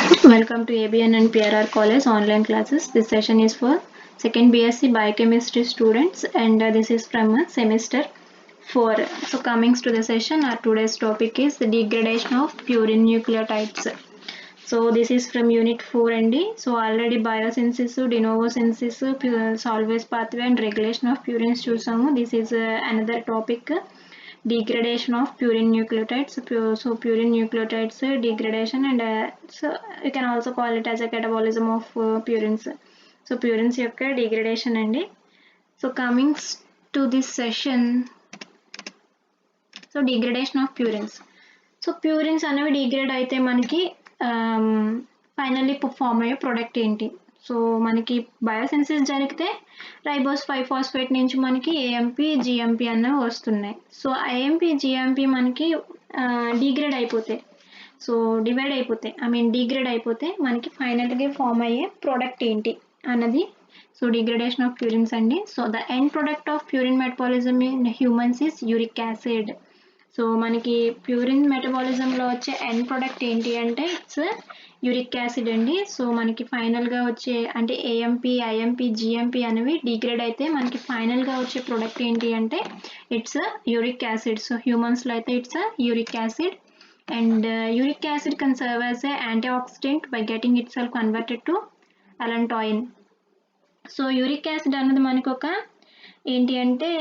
Welcome to ABN and PRR College online classes. This session is for second BSc Biochemistry students and this is from semester 4. So coming to the session, our today's topic is the degradation of purine nucleotides. So this is from unit 4 ND. So already biosynthesis, de novo synthesis, solvase pathway and regulation of purines చూసాము. This is another topic. Degradation of purine nucleotides. So purine nucleotides degradation and so you can also call it as a catabolism of purines. So purines యొక్క degradation అండి. So coming to this session, so degradation of purines. So purines అనేవి degrade అయితే మనకి finally form అయ్యే product ఏంటి? So మనకి బయోసిన్సిస్ జరిగితే ribose 5-ఫాస్ఫేట్ నుంచి మనకి ఏఎంపి జిఎంపి అన్నవి వస్తున్నాయి. సో ఏఎంపి జిఎంపి మనకి డిగ్రేడ్ అయిపోతే, సో డివైడ్ అయిపోతే డిగ్రేడ్ అయిపోతే మనకి ఫైనల్గా ఫామ్ అయ్యే ప్రోడక్ట్ ఏంటి అన్నది సో డిగ్రేడేషన్ ఆఫ్ ప్యూరిన్స్ అండి. So the end product of purine metabolism in humans is uric acid. So మనకి ప్యూరిన్ మెటబాలిజంలో వచ్చే ఎండ్ ప్రొడక్ట్ ఏంటి అంటే ఇట్స్ యూరిక్ యాసిడ్ అండి. సో మనకి ఫైనల్గా వచ్చే అంటే ఏఎంపి ఐఎంపి జిఎంపి అనేవి డిగ్రేడ్ అయితే మనకి ఫైనల్గా వచ్చే ప్రొడక్ట్ ఏంటి అంటే ఇట్స్ యూరిక్ యాసిడ్. సో హ్యూమన్స్లో అయితే it's uric acid and uric acid can serve as a antioxidant by getting it self converted to allantoin. So uric acid అన్నది మనకు ఒక ఏంటి అంటే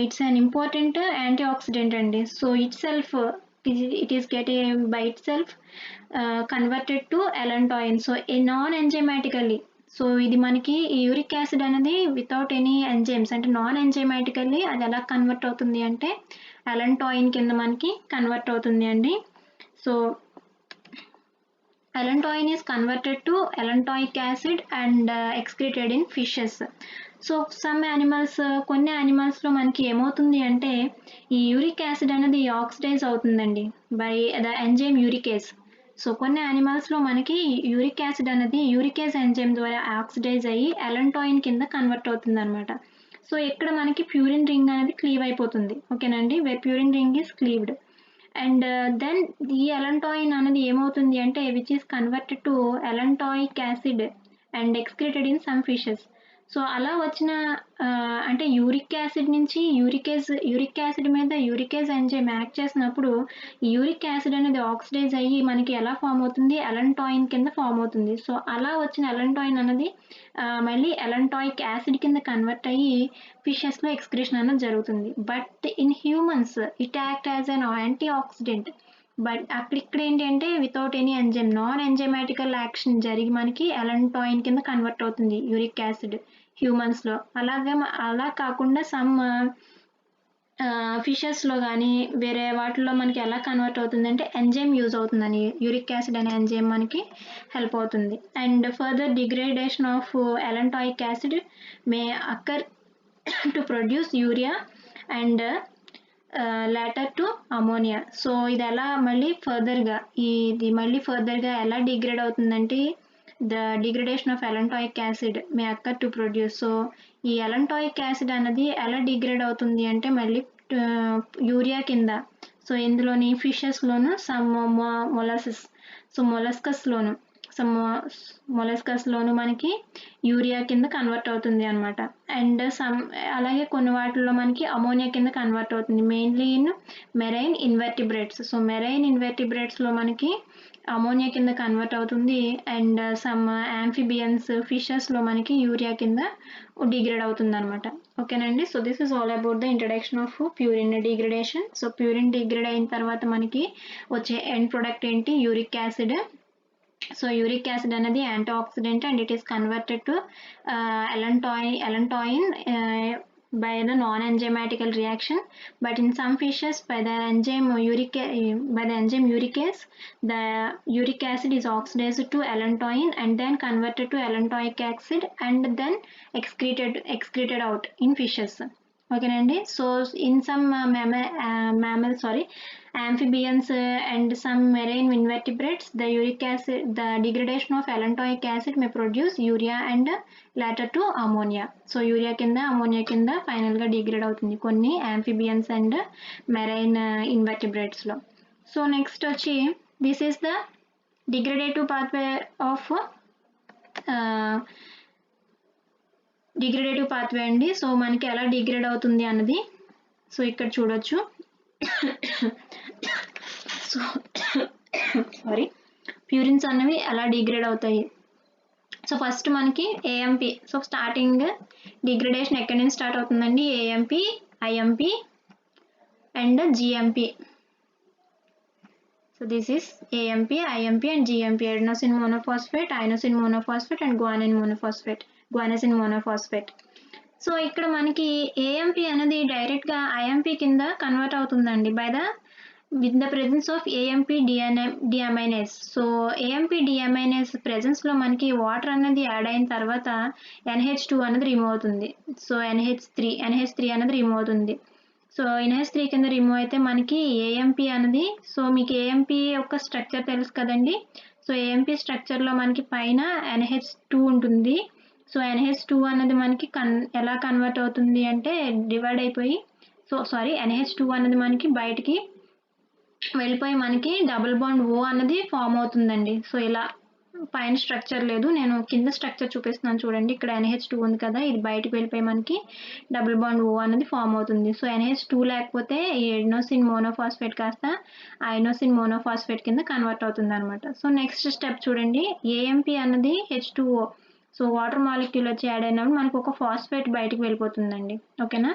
it's an important antioxidant అండి. So it is getting by itself converted to allantoin. So non enzymatically, so ఇది మనకి uric acid అనేది without any enzymes అంటే నాన్ ఎంజైమాటికల్లీ అది ఎలా కన్వర్ట్ అవుతుంది అంటే అలంటాయిన్ కింద మనకి కన్వర్ట్ అవుతుంది అండి. So allantoin is converted to allantoic acid and excreted in fishes. So some animals, కొన్ని యానిమల్స్లో మనకి ఏమవుతుంది అంటే ఈ యూరిక్ యాసిడ్ అనేది ఆక్సిడైజ్ అవుతుందండి బై ద ఎంజైమ్ యూరికేజ్. సో కొన్ని యానిమల్స్లో మనకి యూరిక్ యాసిడ్ అనేది యూరికేజ్ ఎంజైమ్ ద్వారా ఆక్సిడైజ్ అయ్యి అలంటాయిన్ కింద కన్వర్ట్ అవుతుంది అనమాట. సో ఇక్కడ మనకి ప్యూరిన్ రింగ్ అనేది క్లీవ్ అయిపోతుంది. ఓకేనండి, where purine ring is cleaved and then ఈ అలంటాయిన్ అనేది ఏమవుతుంది అంటే which is converted to allantoic acid and excreted in some fishes. So అలా వచ్చిన అంటే యూరిక్ యాసిడ్ నుంచి యూరిక్ యాసిడ్ మీద యూరికేజ్ ఎంజైమ్ యాక్ట్ చేసినప్పుడు ఈ యూరిక్ యాసిడ్ అనేది ఆక్సిడైజ్ అయ్యి మనకి ఎలా ఫామ్ అవుతుంది, అలంటాయిన్ కింద ఫామ్ అవుతుంది. సో అలా వచ్చిన అలంటాయిన్ అనేది మళ్ళీ అలంటాయిక్ యాసిడ్ కింద కన్వర్ట్ అయ్యి ఫిషెస్లో ఎక్స్క్రీషన్ అనేది జరుగుతుంది. But in humans it act as an anti oxidant. But ఇక్కడ ఏంటి అంటే without any enzyme non enzymatical action జరిగి మనకి అలంటాయిన్ కింద కన్వర్ట్ అవుతుంది యూరిక్ యాసిడ్ హ్యూమన్స్లో. అలా కాకుండా సమ్ ఫిషెస్లో కానీ వేరే వాటిల్లో మనకి ఎలా కన్వర్ట్ అవుతుందంటే ఎంజైమ్ యూజ్ అవుతుందని యూరిక్ యాసిడ్ అనే ఎంజైమ్ మనకి హెల్ప్ అవుతుంది. And further degradation of allantoic acid may occur to produce urea and later to ammonia. So ఇది ఎలా మళ్ళీ ఫర్దర్గా ఎలా డిగ్రేడ్ అవుతుందంటే the degradation of allantoic acid may occur to produce. So ఈ అలంటాయిక్ యాసిడ్ అన్నది ఎలా డిగ్రేడ్ అవుతుంది అంటే మళ్ళీ యూరియా కింద. సో ఇందులోని ఫిషెస్లోను సమ్ మొలస్కస్లోను మనకి యూరియా కింద కన్వర్ట్ అవుతుంది అనమాట. అండ్ అలాగే కొన్ని వాటిల్లో మనకి అమోనియా కింద కన్వర్ట్ అవుతుంది, mainly in marine invertebrates. So marine ఇన్వర్టిబ్రేట్స్లో మనకి అమోనియా కింద కన్వర్ట్ అవుతుంది అండ్ సమ్ యాంఫిబియన్స్ ఫిషెస్లో మనకి యూరియా కింద డిగ్రేడ్ అవుతుంది అనమాట. ఓకేనండి, so this is all about the introduction of purine degradation. So purine degrade అయిన తర్వాత మనకి వచ్చే ఎండ్ ప్రొడక్ట్ ఏంటి, uric acid. So uric acid అనేది antioxidant and it is converted to allantoin by the non-enzymatical reaction, but in some fishes by the enzyme uricase, the uric acid is oxidized to allantoin and then converted to allantoic acid and then excreted out in fishes. Okay nandi, so in some amphibians and some marine invertebrates, the degradation of allantoic acid may produce urea and later to ammonia. So urea కింద ammonia కింద ఫైనల్గా degrade అవుతుంది కొన్ని amphibians and marine invertebrates లో. So next వచ్చి this is the degradative pathway of degradative pathway అండి. So మనకి ఎలా డిగ్రేడ్ అవుతుంది అన్నది సో ఇక్కడ చూడొచ్చు. సో సారీ, ప్యూరిన్స్ అన్నవి ఎలా డిగ్రేడ్ అవుతాయి. సో ఫస్ట్ మనకి ఏఎంపి. సో స్టార్టింగ్ డిగ్రేడేషన్ ఎక్కడి నుంచి స్టార్ట్ అవుతుందండి, AMP, IMP and GMP. So this is AMP, IMP and GMP, adenosine monophosphate, inosine monophosphate and guanine monophosphate, guanosine monophosphate. So ఇక్కడ మనకి AMP అనేది డైరెక్ట్గా IMP కింద కన్వర్ట్ అవుతుందండి with the presence of AMP deaminase. So AMP deaminase ప్రెజెన్స్లో మనకి water అనేది add అయిన తర్వాత NH2 అనేది రిమూవ్ అవుతుంది. సో NH3 అనేది రిమూవ్ అవుతుంది. సో NH3 కింద రిమూవ్ అయితే మనకి AMP అనేది, సో మీకు AMP యొక్క స్ట్రక్చర్ తెలుసు కదండి. సో AMP స్ట్రక్చర్లో మనకి పైన NH2 ఉంటుంది. సో NH2 అనేది మనకి ఎలా కన్వర్ట్ అవుతుంది అంటే డివైడ్ అయిపోయి, NH2 అనేది మనకి బయటికి వెళ్ళిపోయి మనకి డబుల్ బాండ్ O అన్నది ఫామ్ అవుతుందండి. సో ఇలా పైన స్ట్రక్చర్ లేదు, నేను కింద స్ట్రక్చర్ చూపిస్తున్నాను చూడండి. ఇక్కడ NH2 ఉంది కదా, ఇది బయటకు వెళ్ళిపోయి మనకి డబుల్ బాండ్ O అనేది ఫామ్ అవుతుంది. సో NH2 లేకపోతే ఈ ఎడినోసిన్ మోనోఫాస్ఫేట్ కాస్త ఐనోసిన్ మోనోఫాస్ఫేట్ కింద కన్వర్ట్ అవుతుంది అనమాట. సో నెక్స్ట్ స్టెప్ చూడండి, AMP అన్నది H2O. సో వాటర్ మాలిక్యూల్ వచ్చి యాడ్ అయినప్పుడు మనకు ఒక ఫాస్ఫేట్ బయటకు వెళ్ళిపోతుందండి. ఓకేనా,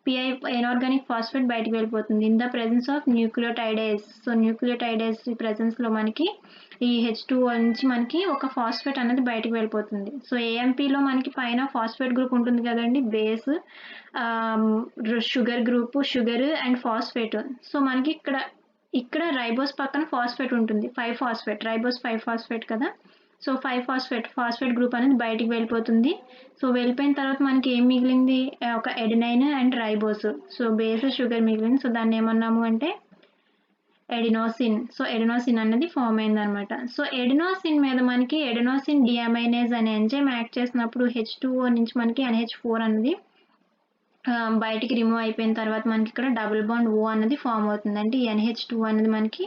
పిఐ ఇనార్గానిక్ ఫాస్ఫేట్ బయటకు వెళ్ళిపోతుంది in the presence of nucleotidase. So nucleotidase ప్రెజెన్స్లో మనకి ఈ H2O నుంచి మనకి ఒక ఫాస్ఫేట్ అనేది బయటకు వెళ్ళిపోతుంది. సో AMPలో మనకి పైన ఫాస్ఫేట్ గ్రూప్ ఉంటుంది కదండి, base, sugar group, sugar and phosphate. So మనకి ఇక్కడ రైబోస్ పక్కన ఫాస్ఫేట్ ఉంటుంది, 5-ఫాస్ఫేట్, రైబోస్ 5-ఫాస్ఫేట్ కదా. సో 5-ఫాస్ఫేట్ గ్రూప్ అనేది బయటికి వెళ్ళిపోతుంది. సో వెళ్ళిపోయిన తర్వాత మనకి ఏం మిగిలింది, ఒక adenine and ribose. So base, sugar మిగిలింది. సో దాన్ని ఏమన్నాము అంటే ఎడినోసిన్. సో ఎడినోసిన్ అనేది ఫామ్ అయింది అనమాట. సో ఎడినోసిన్ మీద మనకి ఎడినోసిన్ డియామైనేజ్ అనే ఎంజైమ్ యాక్ట్ చేసినప్పుడు H2O నుంచి మనకి NH4 అనేది బయటికి రిమూవ్ అయిపోయిన తర్వాత మనకి ఇక్కడ డబుల్ బాండ్ O అనేది ఫామ్ అవుతుంది. అంటే ఈ NH2 అనేది మనకి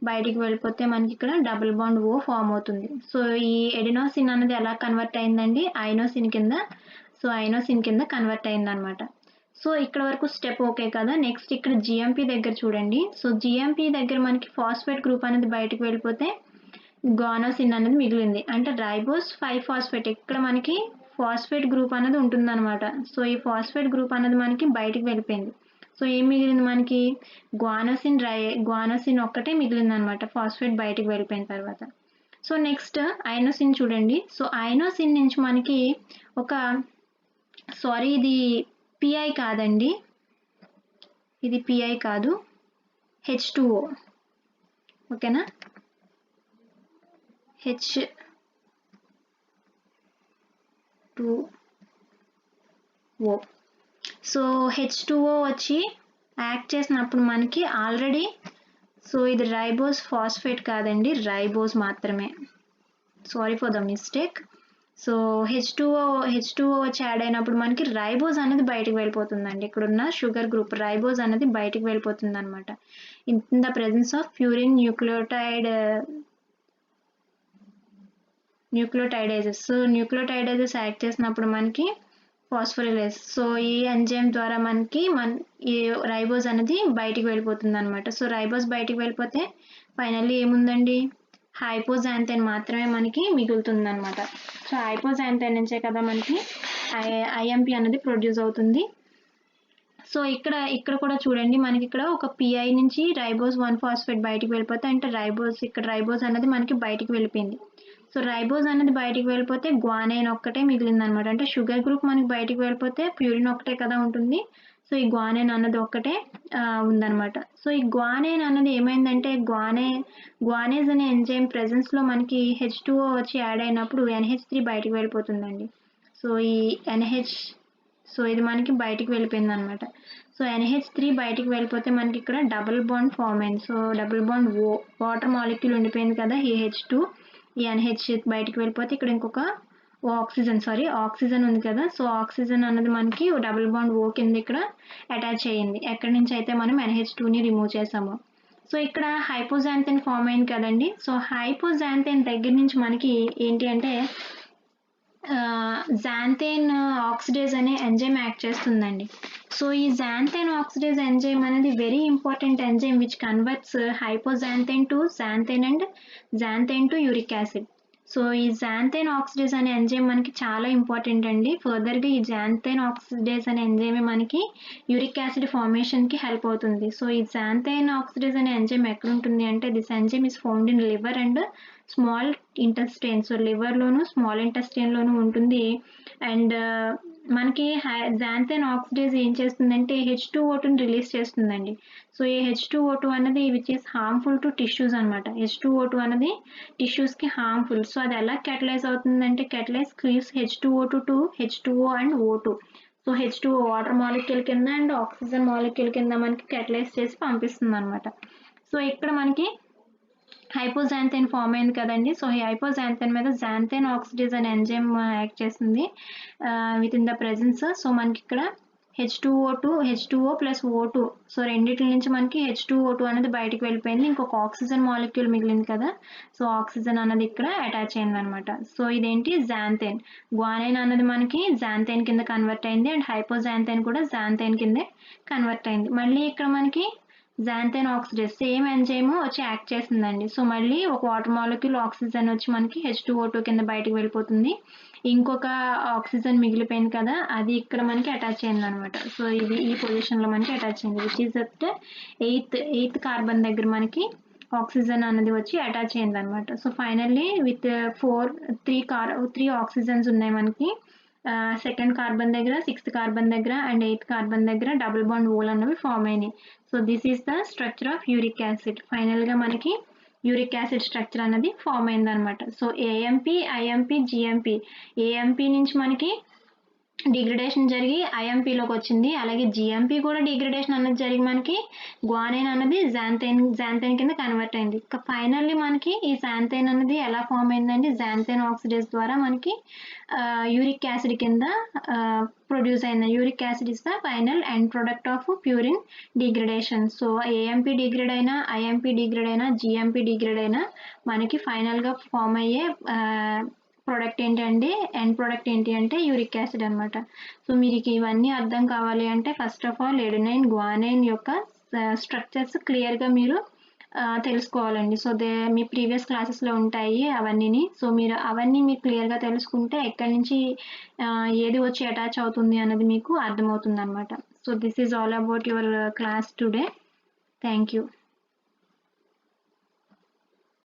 బయటికి వెళ్ళిపోతే మనకి ఇక్కడ డబుల్ బాండ్ O ఫామ్ అవుతుంది. సో ఈ ఎడినోసిన్ అనేది ఎలా కన్వర్ట్ అయిందండి, ఐనోసిన్ కింద. సో ఐనోసిన్ కింద కన్వర్ట్ అయిందనమాట. సో ఇక్కడ వరకు స్టెప్ ఓకే కదా. నెక్స్ట్ ఇక్కడ GMP దగ్గర చూడండి. సో GMP దగ్గర మనకి ఫాస్ఫేట్ గ్రూప్ అనేది బయటకు వెళ్ళిపోతే గానోసిన్ అనేది మిగిలింది. అంటే రైబోస్ 5-ఫాస్ఫేట్, ఇక్కడ మనకి ఫాస్ఫేట్ గ్రూప్ అనేది ఉంటుందన్నమాట. సో ఈ ఫాస్ఫేట్ గ్రూప్ అనేది మనకి బయటికి వెళ్ళిపోయింది. సో ఏం మిగిలింది మనకి, గ్వానోసిన్ ఒక్కటే మిగిలింది అనమాట, ఫాస్ఫేట్ బయటికి వెళ్ళిపోయిన తర్వాత. సో నెక్స్ట్ ఐనోసిన్ చూడండి. సో ఐనోసిన్ నుంచి మనకి ఇది పిఐ కాదండి, ఇది పిఐ కాదు, H2O. ఓకేనా, H2O. సో H2O వచ్చి యాక్ట్ చేసినప్పుడు మనకి ఆల్రెడీ, సో ఇది రైబోస్ ఫాస్ఫేట్ కాదండి, రైబోస్ మాత్రమే. Sorry for the mistake. So H2O వచ్చి యాడ్ అయినప్పుడు మనకి రైబోస్ అనేది బయటకు వెళ్ళిపోతుందండి. ఇక్కడున్న షుగర్ గ్రూప్ రైబోస్ అనేది బయటకు వెళ్ళిపోతుంది అనమాట in the presence of purine nucleotidases. So nucleotidases act చేసినప్పుడు మనకి ఫాస్ఫోరిలేస్. సో ఈ ఎంజైమ్ ద్వారా మనకి ఈ రైబోస్ అనేది బయటికి వెళ్ళిపోతుంది అనమాట. సో రైబోస్ బయటికి వెళ్ళిపోతే ఫైనల్లీ ఏముందండి, హైపోజాంథైన్ మాత్రమే మనకి మిగులుతుంది అనమాట. సో హైపోజాంథైన్ నుంచే కదా మనకి IMP అనేది ప్రొడ్యూస్ అవుతుంది. సో ఇక్కడ కూడా చూడండి, మనకి ఇక్కడ ఒక పిఐ నుంచి రైబోస్ 1-ఫాస్ఫేట్ బయటికి వెళ్ళిపోతే, అంటే రైబోస్ అనేది మనకి బయటికి వెళ్ళిపోయింది. సో రైబోస్ అనేది బయటికి వెళ్ళిపోతే గ్వానైన్ ఒక్కటే మిగిలింది అనమాట. అంటే షుగర్ గ్రూప్ మనకి బయటికి వెళ్ళిపోతే ప్యూరిన్ ఒక్కటే కదా ఉంటుంది. సో ఈ గ్వానైన్ అన్నది ఒక్కటే ఉందన్నమాట. సో ఈ గ్వానైన్ అన్నది ఏమైందంటే, గ్వానేజ్ అనే ఎంజైమ్ ప్రెజెన్స్లో మనకి H2O వచ్చి యాడ్ అయినప్పుడు NH3 బయటికి వెళ్ళిపోతుందండి. సో ఈ సో ఇది మనకి బయటికి వెళ్ళిపోయింది అనమాట. సో NH3 బయటికి వెళ్ళిపోతే మనకి ఇక్కడ డబుల్ బాండ్ ఫామ్ అయింది. So double bond O, water molecule ఉండిపోయింది కదా, ఈ H2, ఈ NH బయటికి వెళ్ళిపోతే ఇక్కడ ఇంకొక ఆక్సిజన్ ఉంది కదా. సో ఆక్సిజన్ అన్నది మనకి డబుల్ బాండ్ O కింద ఇక్కడ అటాచ్ అయ్యింది, ఎక్కడి నుంచి అయితే మనం NH2ని రిమూవ్ చేసాము. సో ఇక్కడ హైపోజాంథైన్ ఫామ్ అయింది కదండి. సో హైపోజాంథైన్ దగ్గర నుంచి మనకి ఏంటి అంటే జాంథేన్ ఆక్సిడేజ్ అనే ఎంజైమ్ యాక్ట్ చేస్తుందండి. సో ఈ జాంథేన్ ఆక్సిడేజ్ ఎంజైమ్ అనేది very important enzyme which converts hypoxanthine to xanthine and xanthine to uric acid. So ఈ జాంథేన్ ఆక్సిడేజ్ అనే ఎంజైమ్ మనకి చాలా ఇంపార్టెంట్ అండి. ఫర్దర్గా ఈ జాంథేన్ ఆక్సిడేజ్ అనే ఎంజైమ్ మనకి యూరిక్ యాసిడ్ ఫార్మేషన్కి హెల్ప్ అవుతుంది. సో ఈ జాంథేన్ ఆక్సిడేజ్ అనే ఎంజైమ్ ఎక్కడ ఉంటుంది అంటే this enzyme is found in liver and small intestine. So లివర్లోను స్మాల్ ఇంటెస్టైన్లోను ఉంటుంది. అండ్ మనకి జాంథేన్ ఆక్సిడేజ్ ఏం చేస్తుందంటే H2O2ని రిలీజ్ చేస్తుందండి. సో ఈ H2O2 అనేది which is harmful to tissues అనమాట. H2O2 అనేది టిష్యూస్కి హార్మ్ఫుల్. సో అది ఎలా క్యాటలైజ్ అవుతుందంటే catalyse cleaves H2O2 to H2O and O2. So H2O water molecule కింద అండ్ ఆక్సిజన్ మాలిక్యూల్ కింద మనకి క్యాటలైజ్ చేసి పంపిస్తుంది అనమాట. సో ఇక్కడ మనకి హైపోజాంథైన్ ఫామ్ అయింది కదండి. సో ఈ హైపోజాంథైన్ మీద జాంథేన్ ఆక్సిడేజ్ అనే ఎంజైమ్ యాక్ట్ చేస్తుంది with in the presence. So మనకి ఇక్కడ H2O ప్లస్ O2. సో రెండిటి నుంచి మనకి H2O2 అనేది బయటికి వెళ్ళిపోయింది. ఇంకొక ఆక్సిజన్ మాలిక్యూల్ మిగిలింది కదా. సో ఆక్సిజన్ అన్నది ఇక్కడ అటాచ్ అయింది అనమాట. సో ఇదేంటి జాంథేన్. గ్వానైన్ అన్నది మనకి జాంథైన్ కింద కన్వర్ట్ అయింది అండ్ హైపోజాంథైన్ కూడా జాంథైన్ కిందే కన్వర్ట్ అయింది. మళ్ళీ ఇక్కడ మనకి జాంథేన్ ఆక్సిడేజ్ సేమ్ ఎంజైమ్ వచ్చి యాక్ట్ చేస్తుందండి. సో మళ్ళీ ఒక వాటర్ మాలిక్యూల్ ఆక్సిజన్ వచ్చి మనకి H2O2 కింద బయటికి వెళ్ళిపోతుంది. ఇంకొక ఆక్సిజన్ మిగిలిపోయింది కదా, అది ఇక్కడ మనకి అటాచ్ అయింది అనమాట. సో ఇది ఈ పొజిషన్లో మనకి అటాచ్ అయింది which is at eighth carbon దగ్గర మనకి ఆక్సిజన్ అన్నది వచ్చి అటాచ్ అయింది అనమాట. So finally with three oxygens ఉన్నాయి మనకి. సెకండ్ కార్బన్ దగ్గర, సిక్స్త్ కార్బన్ దగ్గర అండ్ ఎయిత్ కార్బన్ దగ్గర డబుల్ బాండ్ ఓల్ అన్నవి ఫామ్ అయినాయి. So this is the structure of uric acid. ఫైనల్గా మనకి యూరిక్ యాసిడ్ స్ట్రక్చర్ అన్నది ఫామ్ అయిందనమాట. So AMP, IMP, GMP. AMP నుంచి మనకి డిగ్రేడేషన్ జరిగి ఐఎంపీలోకి వచ్చింది. అలాగే జిఎంపి కూడా డిగ్రేడేషన్ అన్నది జరిగి మనకి గ్వానైన్ అన్నది జాంథైన్ కింద కన్వర్ట్ అయింది. ఫైనల్లీ మనకి ఈ జాంథైన్ అన్నది ఎలా ఫామ్ అయిందండి, జాంథైన్ ఆక్సిడేజ్ ద్వారా మనకి యూరిక్ యాసిడ్ కింద ప్రొడ్యూస్ అయింది. Uric acid is the final end product of purine degradation. So AMP degrade అయినా, ఐఎంపి డిగ్రేడ్ అయినా, జిఎంపి డిగ్రేడ్ అయినా మనకి ఫైనల్గా ఫామ్ అయ్యే ప్రోడక్ట్ ఏంటంటే ఎండ్ ప్రోడక్ట్ ఏంటి అంటే యూరిక్ యాసిడ్ అనమాట. సో మీకు ఇవన్నీ అర్థం కావాలి అంటే first of all adenine, guanine యొక్క స్ట్రక్చర్స్ క్లియర్గా మీరు తెలుసుకోవాలండి. సో మీ ప్రీవియస్ క్లాసెస్లో ఉంటాయి అవన్నీ. సో మీరు అవన్నీ మీరు క్లియర్గా తెలుసుకుంటే ఎక్కడి నుంచి ఏది వచ్చి అటాచ్ అవుతుంది అన్నది మీకు అర్థమవుతుంది అనమాట. So this is all about your class today. Thank you.